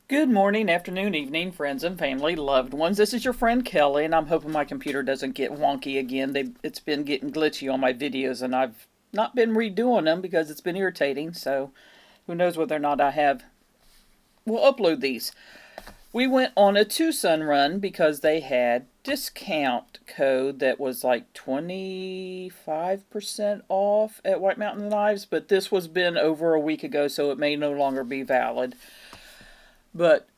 Good morning, afternoon, evening, friends and family, loved ones. This is your friend Kelly, and I'm hoping my computer doesn't get wonky again. It's been getting glitchy on my videos, and I've not been redoing them because it's been irritating, so who knows whether or not we'll upload these. We went on a Tucson run because they had discount code that was like 25% off at White Mountain Knives, but this was been over a week ago, so it may no longer be valid. But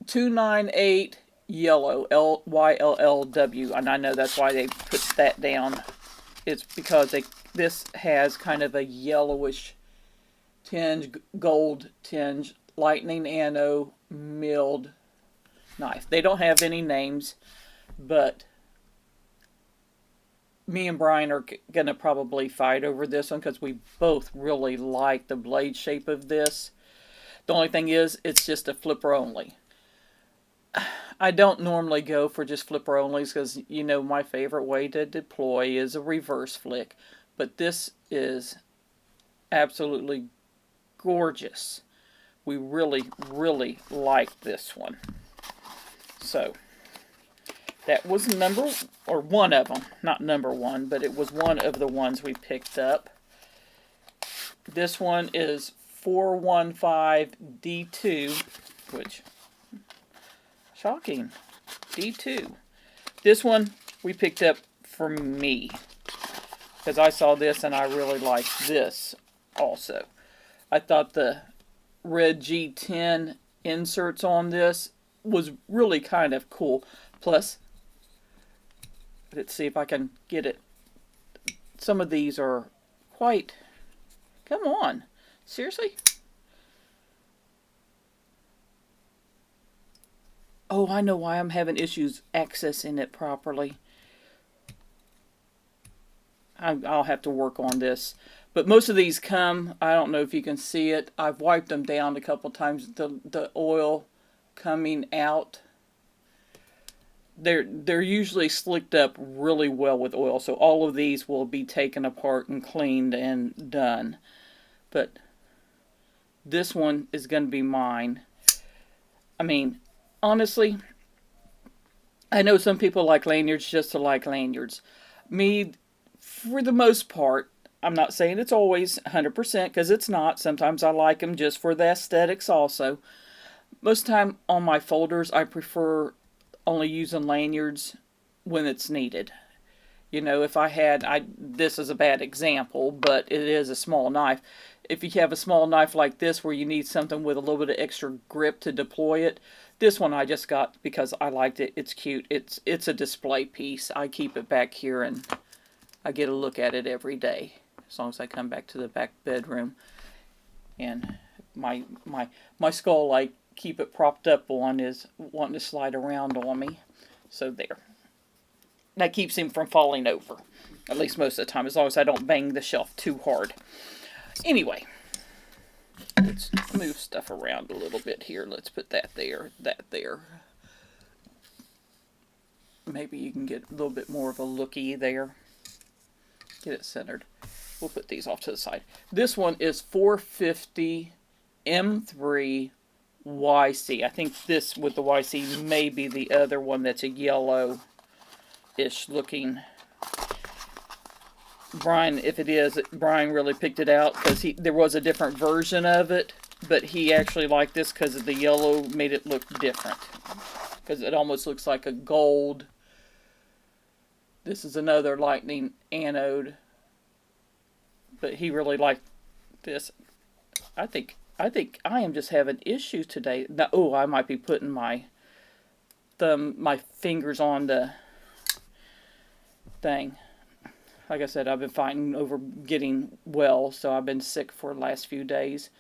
298 yellow, YLLW, and I know that's why they put that down. It's because this has kind of a yellowish tinge, gold tinge, lightning anno milled knife. They don't have any names, but me and Brian are going to probably fight over this one because we both really like the blade shape of this. The only thing is, it's just a flipper only. I don't normally go for just flipper onlys because, you know, my favorite way to deploy is a reverse flick. But this is absolutely gorgeous. We really, really like this one. So, that was one of them. Not number one, but it was one of the ones we picked up. This one is 415D2, which, shocking, D2. This one we picked up for me, because I saw this and I really liked this also. I thought the red G10 inserts on this was really kind of cool. Plus, let's see if I can get it. Some of these are quite, come on. Seriously? Oh, I know why I'm having issues accessing it properly. I'll have to work on this. But most of these come, I don't know if you can see it. I've wiped them down a couple times. The oil coming out. They're usually slicked up really well with oil. So all of these will be taken apart and cleaned and done. But this one is going to be mine. I mean, honestly, I know some people like lanyards just to like lanyards. Me, for the most part, I'm not saying it's always 100% because it's not. Sometimes I like them just for the aesthetics also. Most of the time on my folders, I prefer only using lanyards when it's needed. You know, if this is a bad example, but it is a small knife. If you have a small knife like this where you need something with a little bit of extra grip to deploy it, this one I just got because I liked it. It's cute. It's a display piece. I keep it back here and I get a look at it every day as long as I come back to the back bedroom. And my skull I keep it propped up on is wanting to slide around on me. So there. That keeps him from falling over. At least most of the time, as long as I don't bang the shelf too hard. Anyway, let's move stuff around a little bit here. Let's put that there, that there. Maybe you can get a little bit more of a looky there. Get it centered. We'll put these off to the side. This one is 450 M3 YC. I think this with the YC may be the other one that's a yellow-ish looking. Brian, if it is, Brian really picked it out because there was a different version of it, but he actually liked this because the yellow made it look different. Because it almost looks like a gold. This is another lightning anode, but he really liked this. I think I am just having issues today. Now, oh, I might be putting my fingers on the thing. Like I said, I've been fighting over getting well, so I've been sick for the last few days.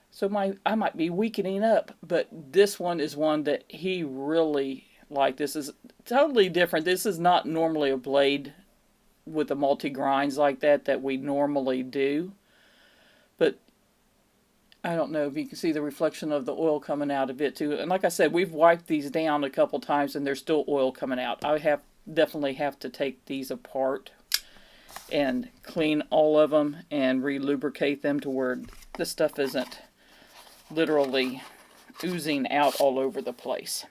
So I might be weakening up, but this one is one that he really liked. This is totally different. This is not normally a blade with the multi-grinds like that we normally do. But I don't know if you can see the reflection of the oil coming out of it too. And like I said, we've wiped these down a couple times and there's still oil coming out. I definitely have to take these apart and clean all of them and re-lubricate them to where the stuff isn't literally oozing out all over the place.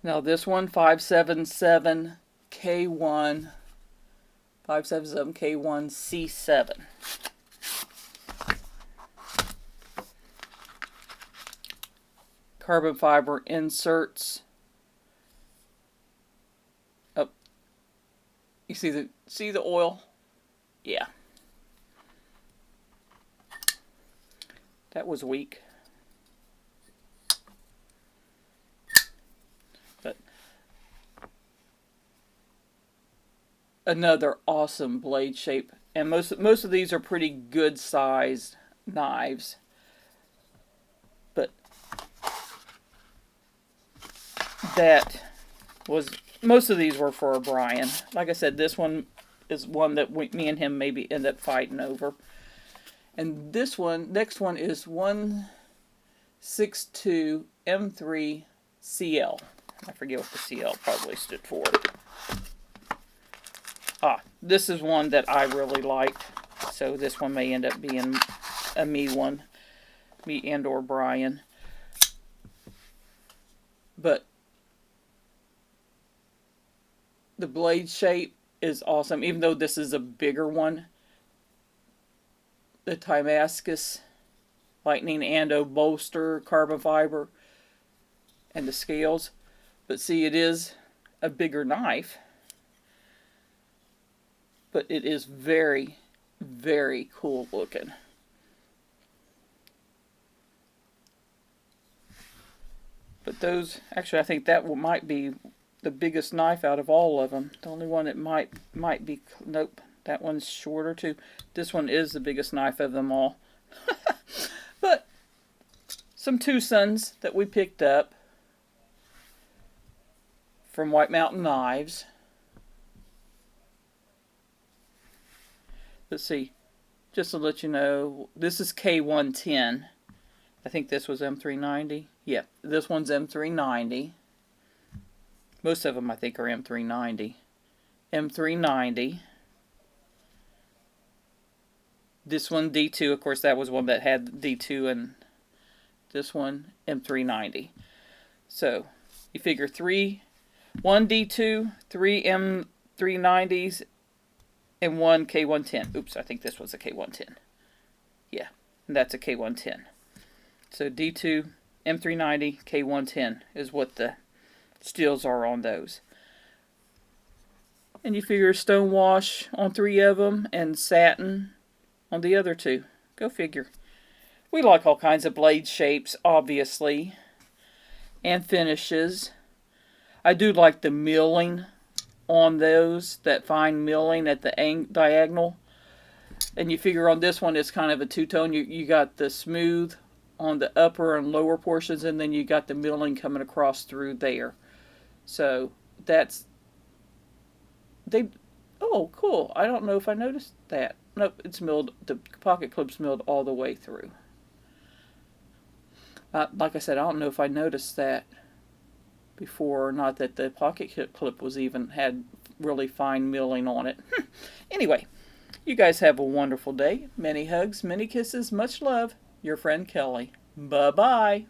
Now this one, 577K1, 577K1C7. Carbon fiber inserts. Oh, you see the oil? Yeah. That was weak. But another awesome blade shape, and most of these are pretty good sized knives. But that was, most of these were for Brian. Like I said, this one is one that me and him maybe end up fighting over. And this one, next one is 162 M3CL. I forget what the CL probably stood for. This is one that I really liked. So this one may end up being a me one. Me and or Brian. But the blade shape is awesome. Even though this is a bigger one. The Damascus Lightning Ando bolster carbon fiber and the scales. But see, it is a bigger knife. But it is very, very cool looking. But those, actually I think that might be the biggest knife out of all of them. The only one that might be, nope, that one's shorter too. This one is the biggest knife of them all. But some Two Sons that we picked up from White Mountain Knives. Let's see, just to let you know, this is K110. I think this was M390. Yeah, this one's M390. Most of them I think are M390. M390. This one D2, of course that was one that had D2, and this one M390. So you figure one D2, 3 M390s, and one K110. Oops, I think this was a K110. Yeah, and that's a K110. So D2, M390, K110 is what the steels are on those. And you figure stone wash on 3 of them and satin on the other 2. Go figure. We like all kinds of blade shapes, obviously, and finishes. I do like the milling on those, that fine milling at the diagonal. And you figure on this one it's kind of a two-tone. You got the smooth on the upper and lower portions, and then you got the milling coming across through there. So that's, oh cool, I don't know if I noticed that. Nope, it's milled, the pocket clip's milled all the way through. Like I said, I don't know if I noticed that before or not, that the pocket clip was even had really fine milling on it. Anyway, you guys have a wonderful day. Many hugs, many kisses, much love. Your friend Kelly. Bye-bye.